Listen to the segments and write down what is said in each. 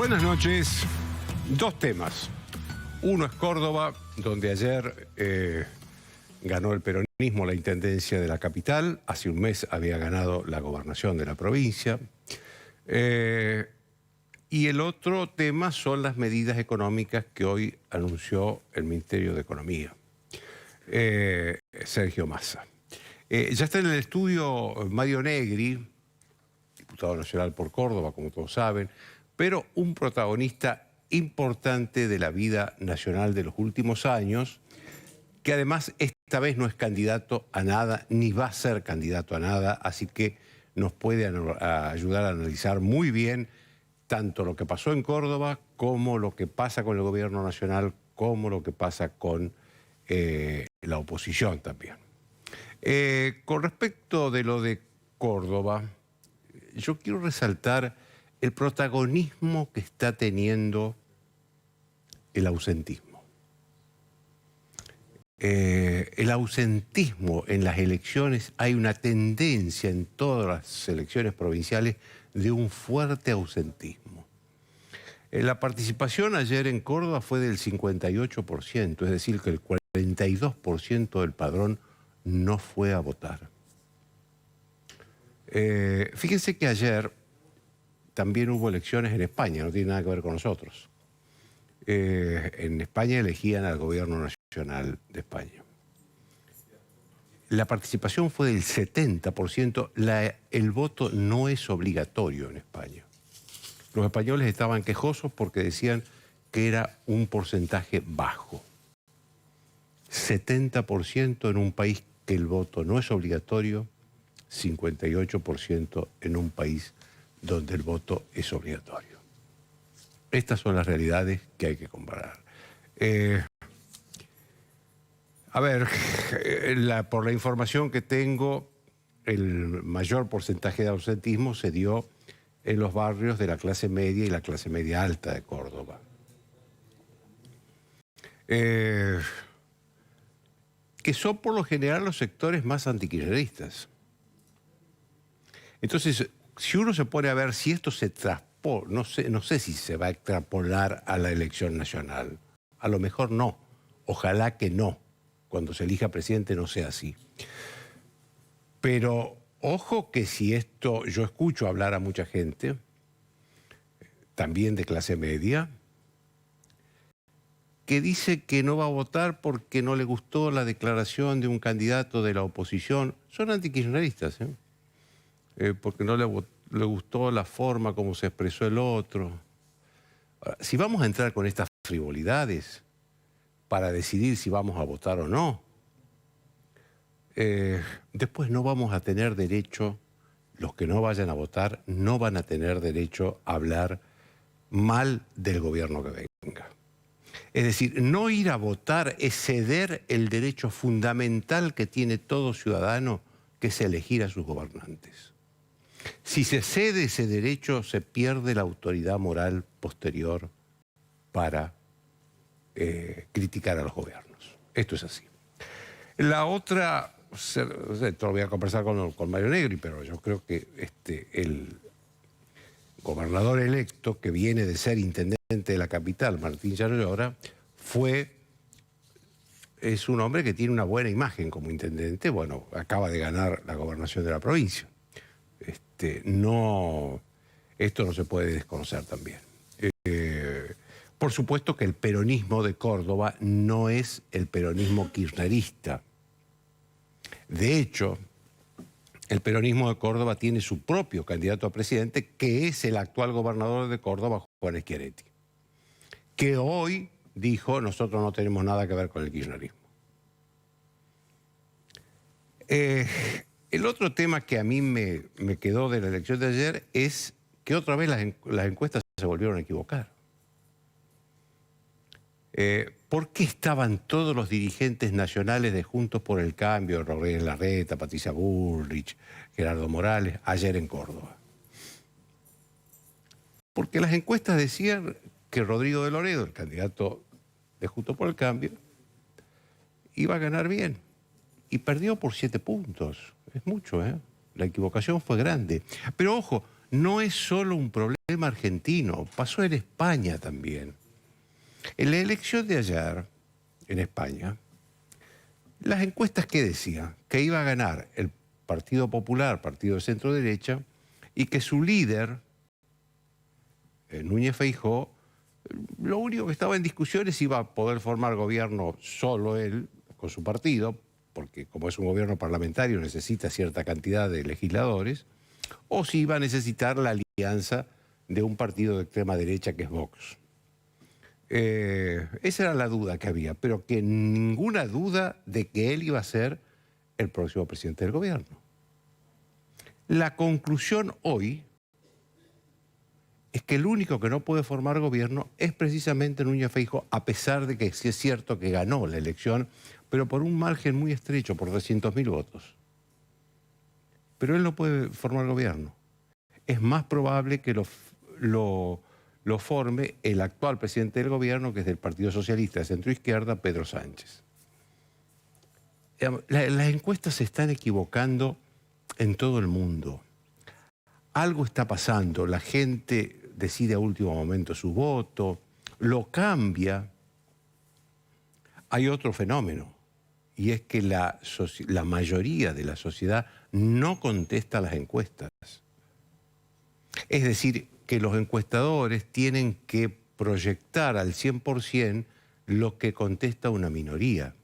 Buenas noches. Dos temas. Uno es Córdoba, donde ayer ganó el peronismo la intendencia de la capital. Hace un mes había ganado la gobernación de la provincia. Y el otro tema son las medidas económicas que hoy anunció el Ministerio de Economía, Sergio Massa. Ya está en el estudio Mario Negri, diputado nacional por Córdoba, como todos saben, pero un protagonista importante de la vida nacional de los últimos años, que además esta vez no es candidato a nada, ni va a ser candidato a nada, así que nos puede ayudar a analizar muy bien tanto lo que pasó en Córdoba, como lo que pasa con el gobierno nacional, como lo que pasa con la oposición también. Con respecto de lo de Córdoba, yo quiero resaltar el protagonismo que está teniendo el ausentismo. El ausentismo en las elecciones, hay una tendencia en todas las elecciones provinciales de un fuerte ausentismo. La participación ayer en Córdoba fue del 58%, es decir, que el 42% del padrón no fue a votar. Fíjense que ayer también hubo elecciones en España, no tiene nada que ver con nosotros. En España elegían al gobierno nacional de España. La participación fue del 70%. El voto no es obligatorio en España. Los españoles estaban quejosos porque decían que era un porcentaje bajo. 70% en un país que el voto no es obligatorio, 58% en un país donde el voto es obligatorio. Estas son las realidades que hay que comparar. Por la información que tengo, el mayor porcentaje de ausentismo se dio en los barrios de la clase media y la clase media alta de Córdoba. Que son por lo general los sectores más antikirchneristas. Entonces, si uno se pone a ver si esto se traspó, no sé si se va a extrapolar a la elección nacional. A lo mejor no. Ojalá que no. Cuando se elija presidente no sea así. Pero ojo que si esto, yo escucho hablar a mucha gente, también de clase media, que dice que no va a votar porque no le gustó la declaración de un candidato de la oposición. Son antikirchneristas, porque no le gustó la forma como se expresó el otro. Ahora, si vamos a entrar con estas frivolidades para decidir si vamos a votar o no, después no vamos a tener derecho, los que no vayan a votar, no van a tener derecho a hablar mal del gobierno que venga. Es decir, no ir a votar es ceder el derecho fundamental que tiene todo ciudadano, que es elegir a sus gobernantes. Si se cede ese derecho, se pierde la autoridad moral posterior para criticar a los gobiernos. Esto es así. La otra, esto lo voy a conversar con Mario Negri, pero yo creo que el gobernador electo, que viene de ser intendente de la capital, Martín Yarlora, es un hombre que tiene una buena imagen como intendente. Bueno, acaba de ganar la gobernación de la provincia. Esto no se puede desconocer también. Por supuesto que el peronismo de Córdoba no es el peronismo kirchnerista. De hecho, el peronismo de Córdoba tiene su propio candidato a presidente, que es el actual gobernador de Córdoba, Juan Schiaretti, que hoy dijo: nosotros no tenemos nada que ver con el kirchnerismo. El otro tema que a mí me quedó de la elección de ayer es que otra vez las encuestas se volvieron a equivocar. ¿Por qué estaban todos los dirigentes nacionales de Juntos por el Cambio, Rodríguez Larreta, Patricia Bullrich, Gerardo Morales, ayer en Córdoba? Porque las encuestas decían que Rodrigo de Loredo, el candidato de Juntos por el Cambio, iba a ganar bien. Y perdió por 7 puntos. Es mucho, ¿eh? La equivocación fue grande. Pero ojo, no es solo un problema argentino, pasó en España también. En la elección de ayer, en España, las encuestas que decían que iba a ganar el Partido Popular, partido de centro derecha, y que su líder, Núñez Feijóo, lo único que estaba en discusión es si iba a poder formar gobierno solo él, con su partido, porque como es un gobierno parlamentario necesita cierta cantidad de legisladores, o si iba a necesitar la alianza de un partido de extrema derecha que es Vox. Esa era la duda que había, pero que ninguna duda de que él iba a ser el próximo presidente del gobierno. La conclusión hoy es que el único que no puede formar gobierno es precisamente Núñez Feijóo, a pesar de que sí es cierto que ganó la elección, pero por un margen muy estrecho, por 300.000 votos. Pero él no puede formar gobierno. Es más probable que lo forme el actual presidente del gobierno, que es del Partido Socialista de Centro-Izquierda, Pedro Sánchez. Las encuestas se están equivocando en todo el mundo. Algo está pasando, la gente decide a último momento su voto, lo cambia. Hay otro fenómeno, y es que la mayoría de la sociedad no contesta las encuestas. Es decir, que los encuestadores tienen que proyectar al 100% lo que contesta una minoría.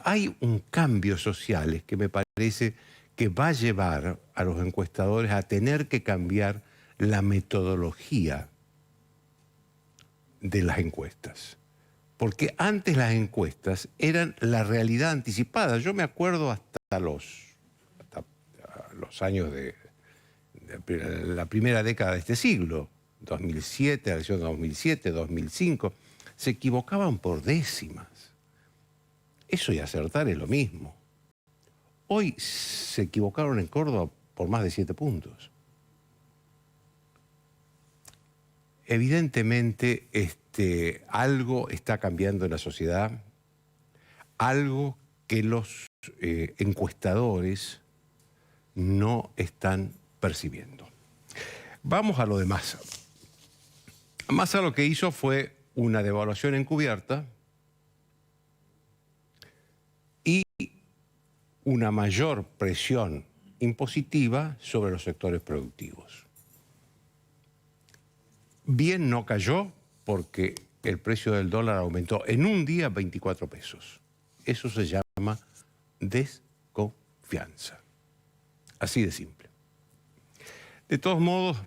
Hay un cambio social que me parece que va a llevar a los encuestadores a tener que cambiar la metodología de las encuestas. Porque antes las encuestas eran la realidad anticipada. Yo me acuerdo hasta los años de la primera década de este siglo, 2007, la elección de 2007, 2005, se equivocaban por décimas. Eso y acertar es lo mismo. Hoy se equivocaron en Córdoba por más de 7 puntos. Evidentemente, algo está cambiando en la sociedad, algo que los encuestadores no están percibiendo. Vamos a lo de Massa. Massa lo que hizo fue una devaluación encubierta y una mayor presión impositiva sobre los sectores productivos. Bien no cayó porque el precio del dólar aumentó en un día 24 pesos. Eso se llama desconfianza. Así de simple. De todos modos,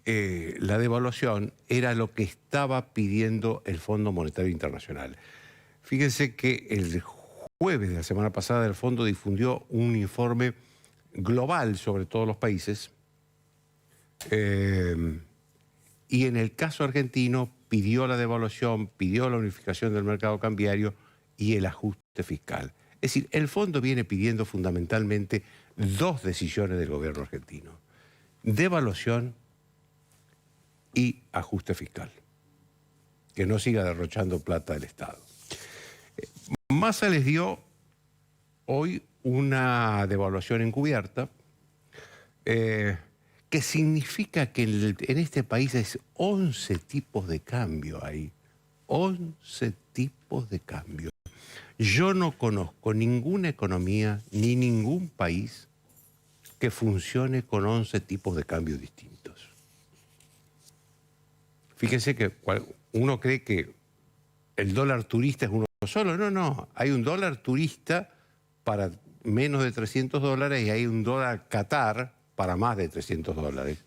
la devaluación era lo que estaba pidiendo el Fondo Monetario Internacional. Fíjense que el jueves de la semana pasada el Fondo difundió un informe global sobre todos los países y en el caso argentino pidió la devaluación, pidió la unificación del mercado cambiario y el ajuste fiscal. Es decir, el fondo viene pidiendo fundamentalmente 2 decisiones del gobierno argentino: devaluación y ajuste fiscal. Que no siga derrochando plata del Estado. Massa les dio hoy una devaluación encubierta, que significa que en este país hay 11 tipos de cambio ahí. 11 tipos de cambio. Yo no conozco ninguna economía ni ningún país que funcione con 11 tipos de cambio distintos. Fíjense que uno cree que el dólar turista es uno solo. No, no. Hay un dólar turista para menos de $300 y hay un dólar Qatar para más de $300.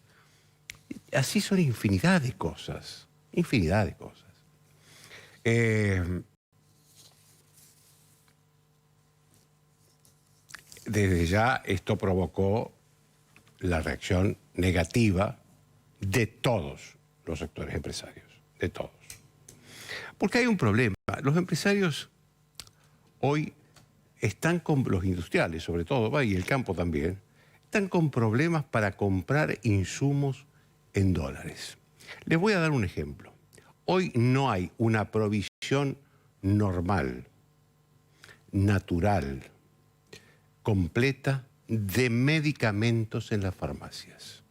Así son infinidad de cosas. Infinidad de cosas. Desde ya esto provocó la reacción negativa de todos los sectores empresarios, de todos. Porque hay un problema. Los empresarios hoy están con, los industriales sobre todo, y el campo también, están con problemas para comprar insumos en dólares. Les voy a dar un ejemplo. Hoy no hay una provisión normal, natural, completa de medicamentos en las farmacias.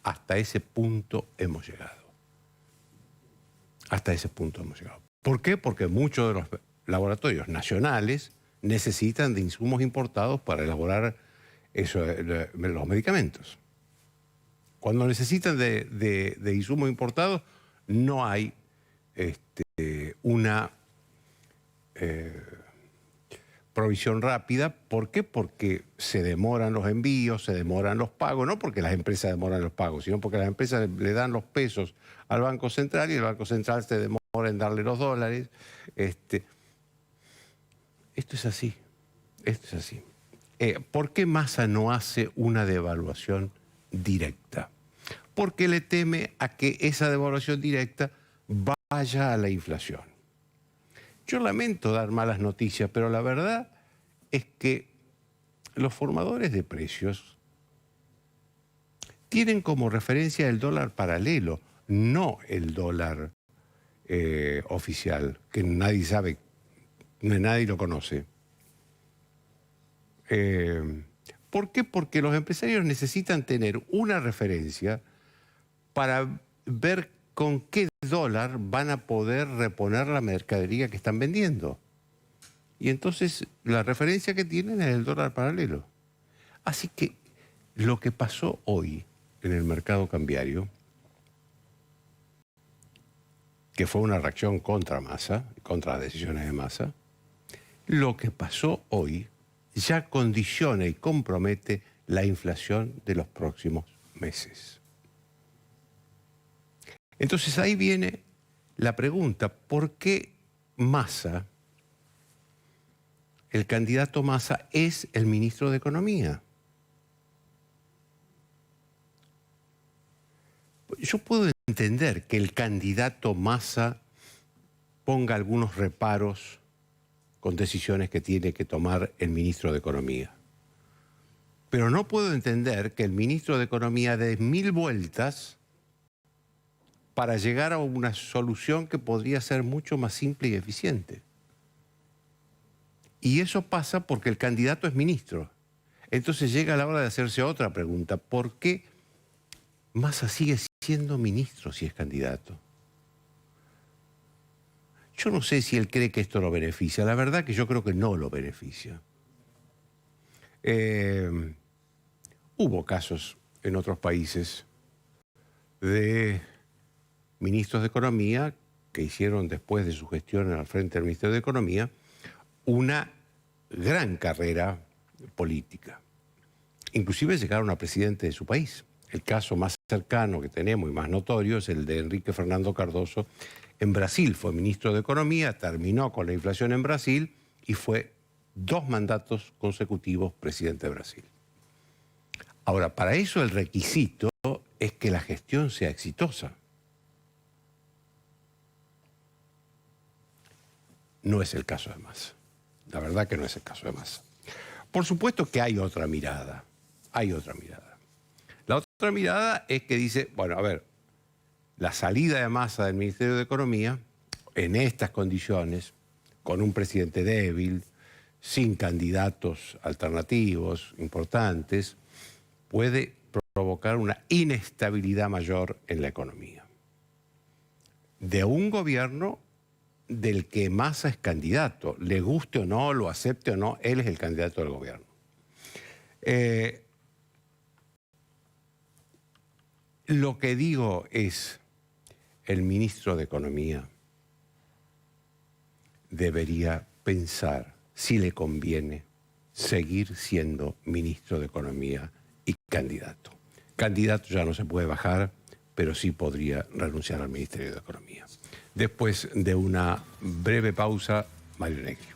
Hasta ese punto hemos llegado. Hasta ese punto hemos llegado. ¿Por qué? Porque muchos de los laboratorios nacionales necesitan de insumos importados para elaborar los medicamentos. Cuando necesitan de insumos importados, no hay una provisión rápida. ¿Por qué? Porque se demoran los envíos, se demoran los pagos, no porque las empresas demoran los pagos, sino porque las empresas le dan los pesos al Banco Central y el Banco Central se demora en darle los dólares. Esto es así, esto es así. ¿Por qué Massa no hace una devaluación directa? Porque le teme a que esa devaluación directa vaya a la inflación. Yo lamento dar malas noticias, pero la verdad es que los formadores de precios tienen como referencia el dólar paralelo, no el dólar oficial, que nadie sabe, nadie lo conoce. ¿Por qué? Porque los empresarios necesitan tener una referencia para ver con qué dólar van a poder reponer la mercadería que están vendiendo. Y entonces la referencia que tienen es el dólar paralelo. Así que lo que pasó hoy en el mercado cambiario, que fue una reacción contra Massa, contra las decisiones de Massa, lo que pasó hoy ya condiciona y compromete la inflación de los próximos meses. Entonces ahí viene la pregunta, ¿por qué Massa, el candidato Massa, es el ministro de Economía? Yo puedo entender que el candidato Massa ponga algunos reparos con decisiones que tiene que tomar el ministro de Economía. Pero no puedo entender que el ministro de Economía dé 1000 vueltas para llegar a una solución que podría ser mucho más simple y eficiente. Y eso pasa porque el candidato es ministro. Entonces llega la hora de hacerse otra pregunta. ¿Por qué Massa sigue siendo ministro si es candidato? Yo no sé si él cree que esto lo beneficia. La verdad que yo creo que no lo beneficia. Hubo casos en otros países de ministros de Economía que hicieron después de su gestión al frente del Ministerio de Economía una gran carrera política. Inclusive llegaron a presidente de su país. El caso más cercano que tenemos y más notorio es el de Enrique Fernando Cardoso en Brasil. Fue ministro de Economía, terminó con la inflación en Brasil y fue 2 mandatos consecutivos presidente de Brasil. Ahora, para eso el requisito es que la gestión sea exitosa. No es el caso de Massa. La verdad que no es el caso de Massa. Por supuesto que hay otra mirada. Hay otra mirada. La otra mirada es que dice, bueno, a ver, la salida de Massa del Ministerio de Economía, en estas condiciones, con un presidente débil, sin candidatos alternativos importantes, puede provocar una inestabilidad mayor en la economía. De un gobierno del que Massa es candidato, le guste o no, lo acepte o no, él es el candidato del gobierno. Lo que digo es, el ministro de Economía debería pensar si le conviene seguir siendo ministro de Economía y candidato. Candidato ya no se puede bajar, pero sí podría renunciar al Ministerio de Economía. Después de una breve pausa, Mario Negri.